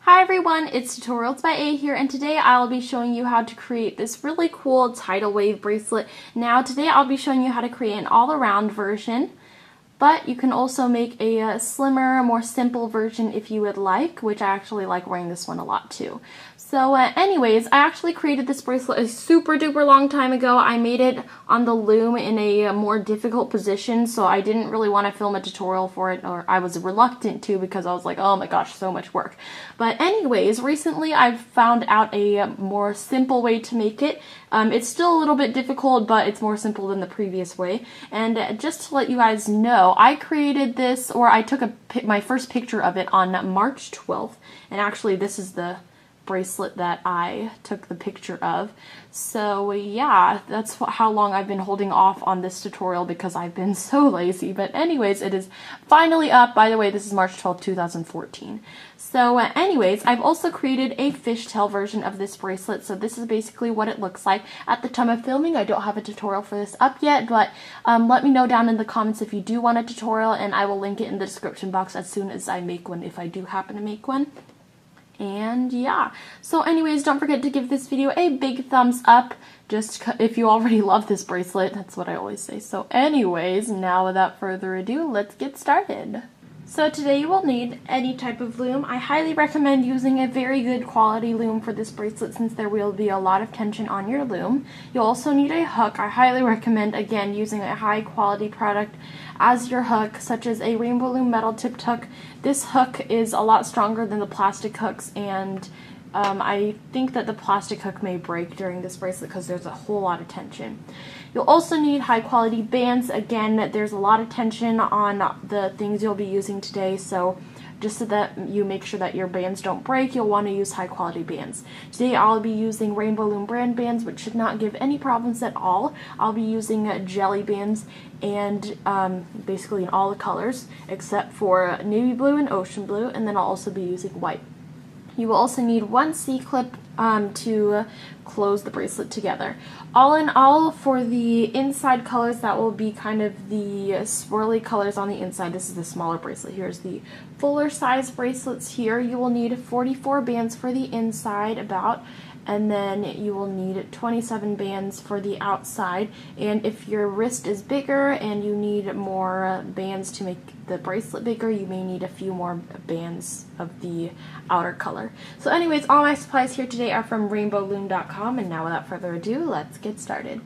Hi everyone, it's Tutorials by A here, and today I'll be showing you how to create this really cool tidal wave bracelet. Now today I'll be showing you how to create an all-around version, but you can also make a slimmer, more simple version if you would like, which I actually like wearing this one a lot too. So anyways, I actually created this bracelet a super duper long time ago. I made it on the loom in a more difficult position, so I didn't really want to film a tutorial for it, or I was reluctant to because I was like, oh my gosh, so much work. But anyways, recently I've found out a more simple way to make it. It's still a little bit difficult, but it's more simple than the previous way. And just to let you guys know, I created this, or I took my first picture of it on March 12th, and actually this is the bracelet that I took the picture of. So yeah, that's how long I've been holding off on this tutorial because I've been so lazy. But anyways, it is finally up. By the way, this is March 12th, 2014. So anyways, I've also created a fishtail version of this bracelet. So this is basically what it looks like. At the time of filming, I don't have a tutorial for this up yet, but let me know down in the comments if you do want a tutorial, and I will link it in the description box as soon as I make one, if I do happen to make one. And yeah, so anyways, don't forget to give this video a big thumbs up, just if you already love this bracelet. That's what I always say. So anyways, now without further ado, let's get started. So today you will need any type of loom. I highly recommend using a very good quality loom for this bracelet since there will be a lot of tension on your loom. You'll also need a hook. I highly recommend, again, using a high quality product as your hook, such as a Rainbow Loom metal tipped hook. This hook is a lot stronger than the plastic hooks, and I think that the plastic hook may break during this bracelet because there's a whole lot of tension. You'll also need high quality bands. Again, there's a lot of tension on the things you'll be using today, so just so that you make sure that your bands don't break, you'll want to use high quality bands. Today I'll be using Rainbow Loom brand bands, which should not give any problems at all. I'll be using jelly bands, and basically in all the colors except for navy blue and ocean blue, and then I'll also be using white. You will also need one C-clip to close the bracelet together. All in all, for the inside colors, that will be kind of the swirly colors on the inside. This is the smaller bracelet. Here's the fuller size bracelets here. You will need 44 bands for the inside about, and then you will need 27 bands for the outside. And if your wrist is bigger and you need more bands to make the bracelet bigger, you may need a few more bands of the outer color. So anyways, all my supplies here today are from rainbowloom.com, and now without further ado, let's get started.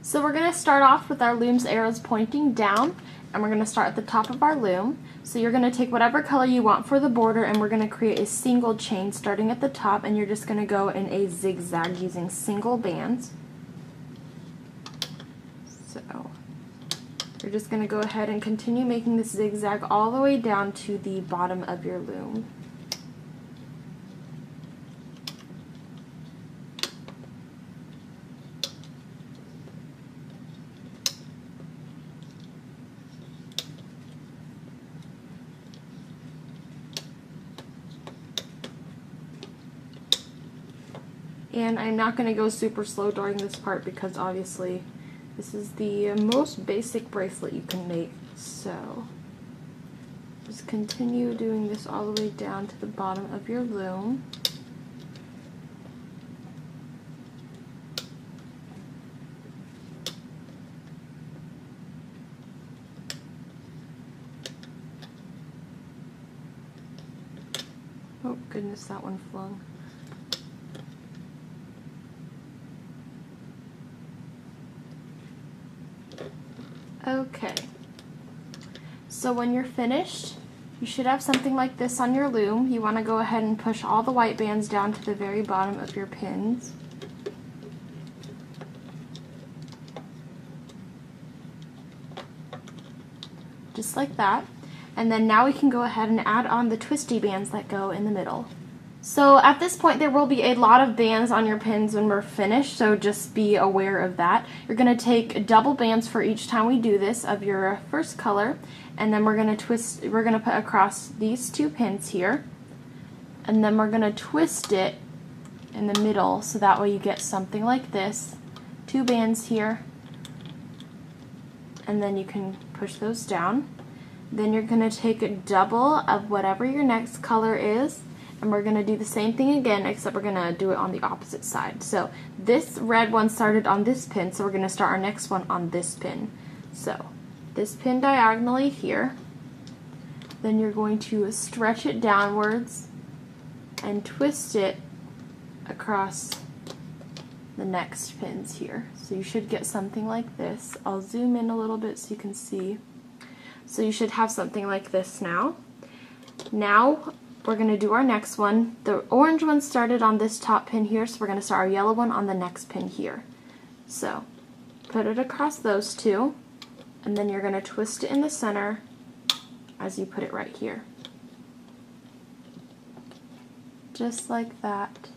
So we're going to start off with our loom's arrows pointing down, and we're going to start at the top of our loom. So you're going to take whatever color you want for the border, and we're going to create a single chain starting at the top, and you're just going to go in a zigzag using single bands. So you're just going to go ahead and continue making this zigzag all the way down to the bottom of your loom. And I'm not going to go super slow during this part because obviously this is the most basic bracelet you can make. So just continue doing this all the way down to the bottom of your loom. Oh goodness, that one flung. Okay, so when you're finished, you should have something like this on your loom. You want to go ahead and push all the white bands down to the very bottom of your pins. Just like that. And then now we can go ahead and add on the twisty bands that go in the middle. So at this point there will be a lot of bands on your pins when we're finished, so just be aware of that. You're going to take double bands for each time we do this of your first color, and then we're going to put across these two pins here, and then we're going to twist it in the middle so that way you get something like this. Two bands here, and then you can push those down. Then you're going to take a double of whatever your next color is, And we're going to do the same thing again, except we're going to do it on the opposite side. So this red one started on this pin, so we're going to start our next one on this pin. So this pin diagonally here, then you're going to stretch it downwards and twist it across the next pins here. So you should get something like this. I'll zoom in a little bit so you can see. So you should have something like this now. Now we're going to do our next one. The orange one started on this top pin here, so we're going to start our yellow one on the next pin here. So put it across those two, and then you're going to twist it in the center as you put it right here. Just like that.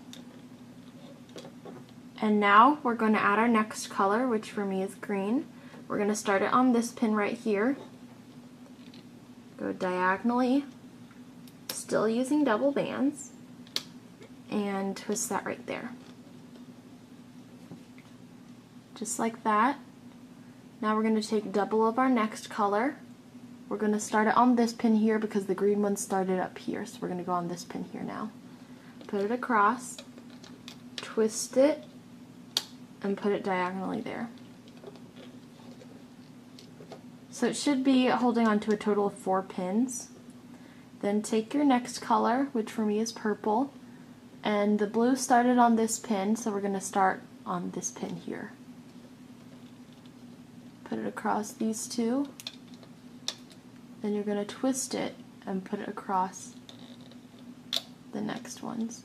And now we're going to add our next color, which for me is green. We're going to start it on this pin right here. Go diagonally, still using double bands, and twist that right there. Just like that. Now we're going to take double of our next color. We're going to start it on this pin here because the green one started up here, so we're going to go on this pin here now. Put it across, twist it, and put it diagonally there. So it should be holding on to a total of 4 pins. Then take your next color, which for me is purple, and the blue started on this pin, so we're going to start on this pin here. Put it across these two, then you're going to twist it and put it across the next ones.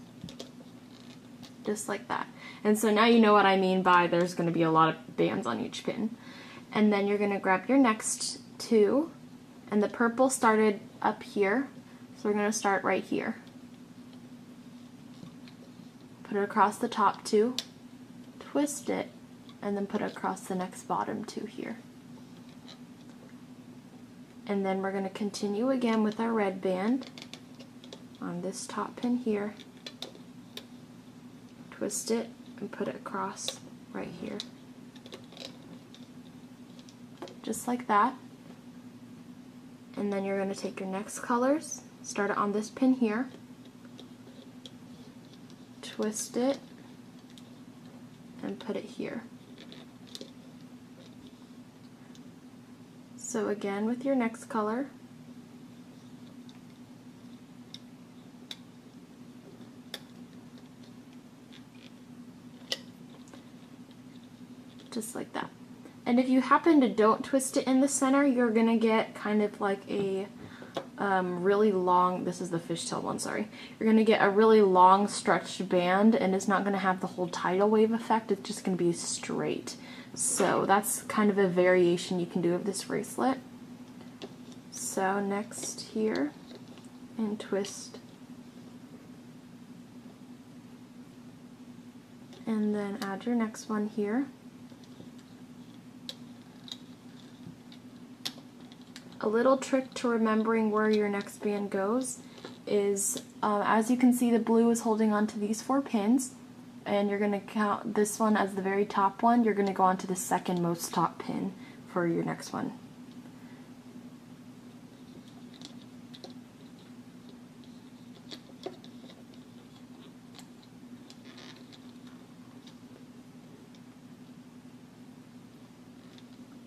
Just like that. And so now you know what I mean by there's going to be a lot of bands on each pin. And then you're going to grab your next two, and the purple started up here, so we're going to start right here. Put it across the top two, twist it, and then put it across the next bottom two here. And then we're going to continue again with our red band on this top pin here, twist it, and put it across right here. Just like that. And then you're going to take your next colors, start it on this pin here, twist it, and put it here. So again with your next color, just like that. And if you happen to don't twist it in the center, you're going to get kind of like a really long, this is the fishtail one, sorry. You're going to get a really long stretched band, and it's not going to have the whole tidal wave effect, it's just going to be straight. So that's kind of a variation you can do of this bracelet. So next here, and twist. And then add your next one here. A little trick to remembering where your next band goes is, as you can see, the blue is holding on to these 4 pins, and you're going to count this one as the very top one. You're going to go on to the second most top pin for your next one.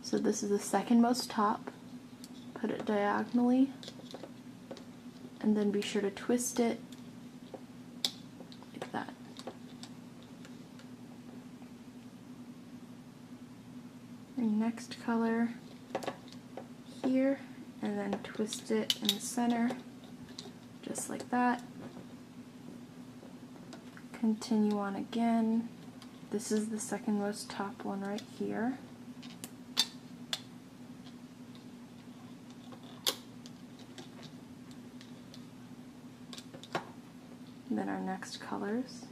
So this is the second most top. Put it diagonally, and then be sure to twist it like that. Your next color here, and then twist it in the center, just like that. Continue on again. This is the second most top one right here. And then our next colors.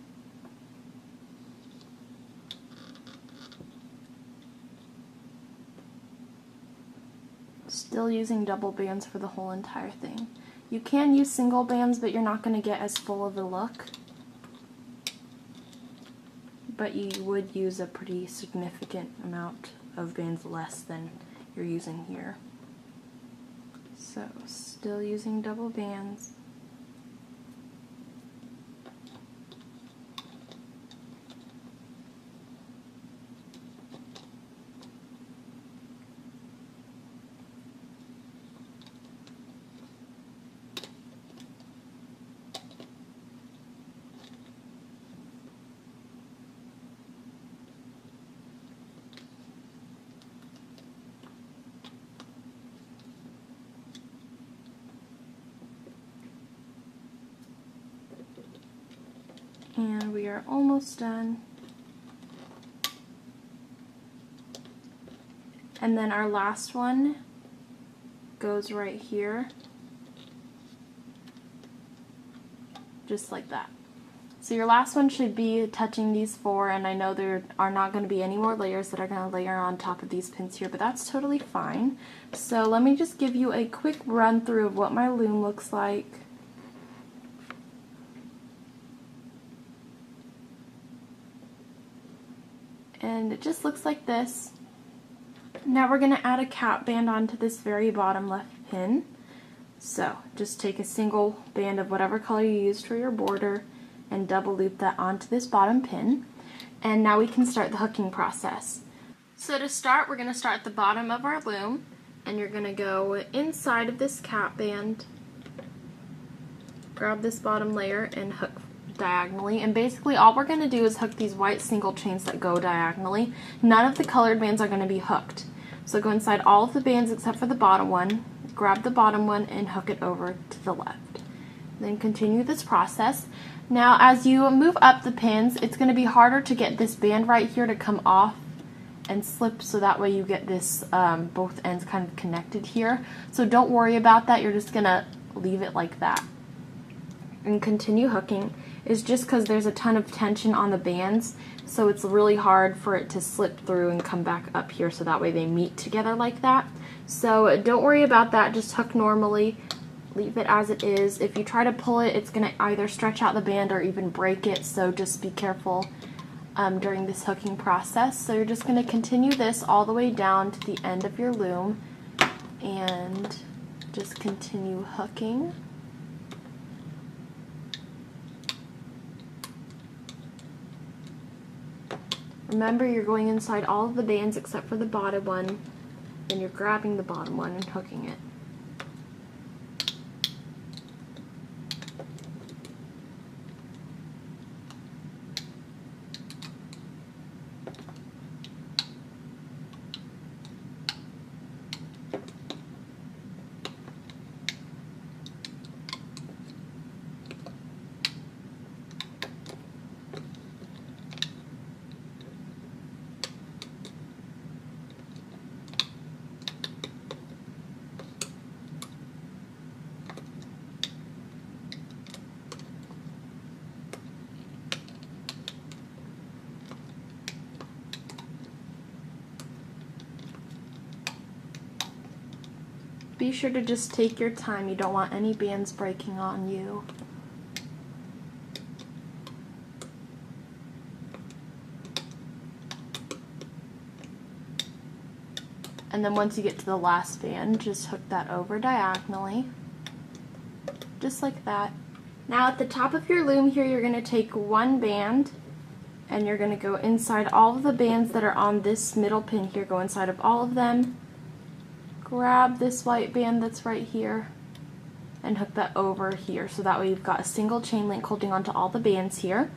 Still using double bands for the whole entire thing. You can use single bands, but you're not going to get as full of a look. But you would use a pretty significant amount of bands less than you're using here. So still using double bands. And we are almost done. And then our last one goes right here, just like that. So your last one should be touching these four, and I know there are not going to be any more layers that are going to layer on top of these pins here, but that's totally fine. So let me just give you a quick run through of what my loom looks like. And it just looks like this. Now we're going to add a cap band onto this very bottom left pin. So just take a single band of whatever color you used for your border and double loop that onto this bottom pin. And now we can start the hooking process. So to start, we're going to start at the bottom of our loom, and you're going to go inside of this cap band, grab this bottom layer and hook diagonally, and basically all we're going to do is hook these white single chains that go diagonally. None of the colored bands are going to be hooked. So go inside all of the bands except for the bottom one, grab the bottom one and hook it over to the left. Then continue this process. Now as you move up the pins, it's going to be harder to get this band right here to come off and slip, so that way you get this both ends kind of connected here. So don't worry about that, you're just going to leave it like that. And continue hooking. Is just because there's a ton of tension on the bands, so it's really hard for it to slip through and come back up here, so that way they meet together like that. So don't worry about that, just hook normally, leave it as it is. If you try to pull it, it's going to either stretch out the band or even break it, so just be careful during this hooking process. So you're just going to continue this all the way down to the end of your loom and just continue hooking. Remember, you're going inside all of the bands except for the bottom one, then you're grabbing the bottom one and hooking it. Be sure to just take your time, you don't want any bands breaking on you. And then once you get to the last band, just hook that over diagonally, just like that. Now at the top of your loom here, you're going to take one band and you're going to go inside all of the bands that are on this middle pin here, go inside of all of them. Grab this white band that's right here and hook that over here, so that way you've got a single chain link holding onto all the bands here.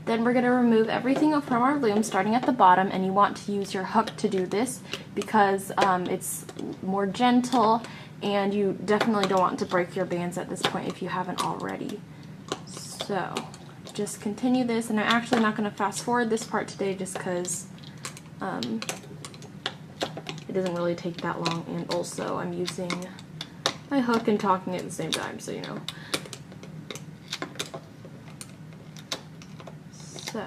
Then we're going to remove everything from our loom starting at the bottom, and you want to use your hook to do this because it's more gentle, and you definitely don't want to break your bands at this point if you haven't already. So just continue this, and I'm actually not going to fast forward this part today just because it doesn't really take that long, and also I'm using my hook and talking at the same time, so you know. So,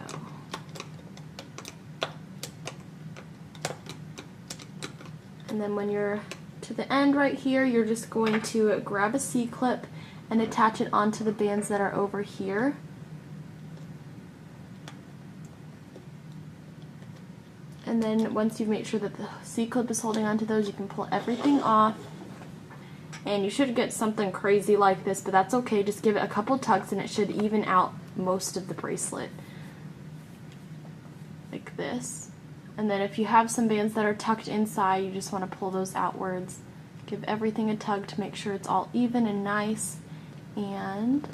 and then when you're to the end right here, you're just going to grab a C-clip and attach it onto the bands that are over here. And then once you make sure that the C-clip is holding onto those, you can pull everything off. And you should get something crazy like this, but that's okay. Just give it a couple tugs and it should even out most of the bracelet. Like this. And then if you have some bands that are tucked inside, you just want to pull those outwards. Give everything a tug to make sure it's all even and nice. And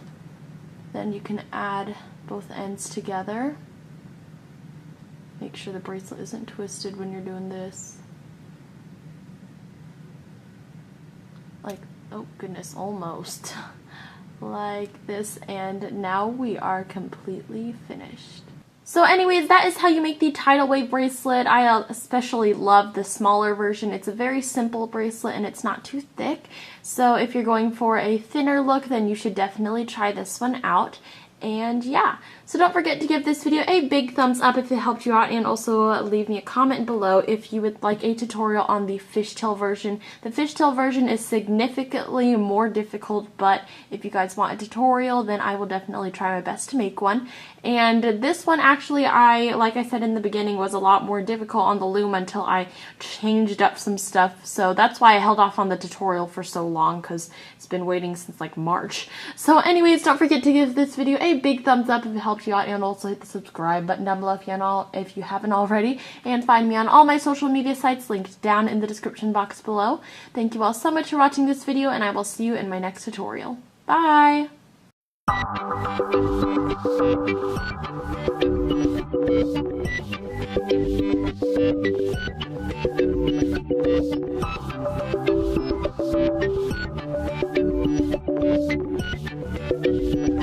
then you can add both ends together. Make sure the bracelet isn't twisted when you're doing this. Like, oh goodness, almost. like this, and now we are completely finished. So anyways, that is how you make the tidal wave bracelet. I especially love the smaller version. It's a very simple bracelet and it's not too thick. So if you're going for a thinner look, then you should definitely try this one out. And yeah, so don't forget to give this video a big thumbs up if it helped you out, and also leave me a comment below if you would like a tutorial on the fishtail version. The fishtail version is significantly more difficult, but if you guys want a tutorial, then I will definitely try my best to make one. And this one actually, like I said in the beginning, was a lot more difficult on the loom until I changed up some stuff. So that's why I held off on the tutorial for so long, because it's been waiting since like March. So anyways, don't forget to give this video a big thumbs up if it helped you out, and also hit the subscribe button down below if you haven't already. And find me on all my social media sites linked down in the description box below. Thank you all so much for watching this video, and I will see you in my next tutorial. Bye!